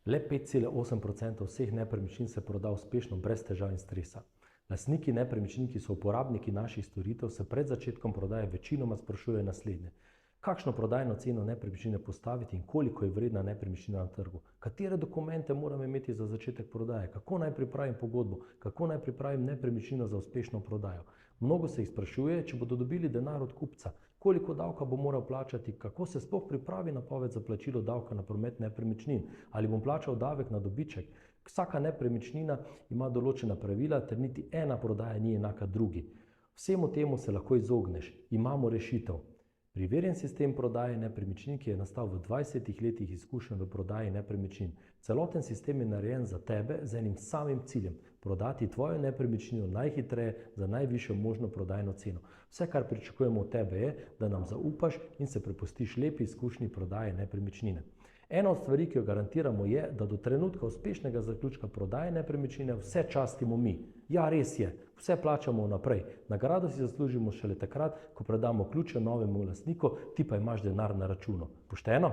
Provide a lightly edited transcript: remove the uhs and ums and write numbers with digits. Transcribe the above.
Le 5,8% vseh nepremičnin se proda uspešno, brez težav in stresa. Lastniki nepremičnin, ki so uporabniki naših storitev, se pred začetkom prodaje večinoma sprašujejo naslednje: kakšno prodajno ceno nepremičnine postaviti in koliko je vredna nepremičnina na trgu? Katere dokumente moram imeti za začetek prodaje? Kako naj pripravim pogodbo? Kako naj pripravim nepremičnino za uspešno prodajo? Mnogo se jih sprašuje, če bodo dobili denar od kupca, koliko davka bo moral plačati, kako se sploh pripravi napoved za plačilo davka na promet nepremičnin, ali bom plačal davek na dobiček. Vsaka nepremičnina ima določena pravila, ter niti ena prodaja ni enaka drugi. Vsemu temu se lahko izogneš. Imamo rešitev. Preverjen sistem prodaje nepremičnin, ki je nastal v 20 letih izkušenj v prodaji nepremičnin. Celoten sistem je narejen za tebe z enim samim ciljem: prodati tvojo nepremičnino najhitreje za najvišjo možno prodajno ceno. Vse, kar pričakujemo od tebe, je, da nam zaupaš in se prepustiš lepi izkušnji prodaje nepremičnine. Ena od stvari, ki jo garantiramo, je, da do trenutka uspešnega zaključka prodaje nepremičnine vse častimo mi. Ja, res je, vse plačamo vnaprej. Nagrado si zaslužimo šele takrat, ko predamo ključe novemu lastniku, ti pa imaš denar na računu. Pošteno?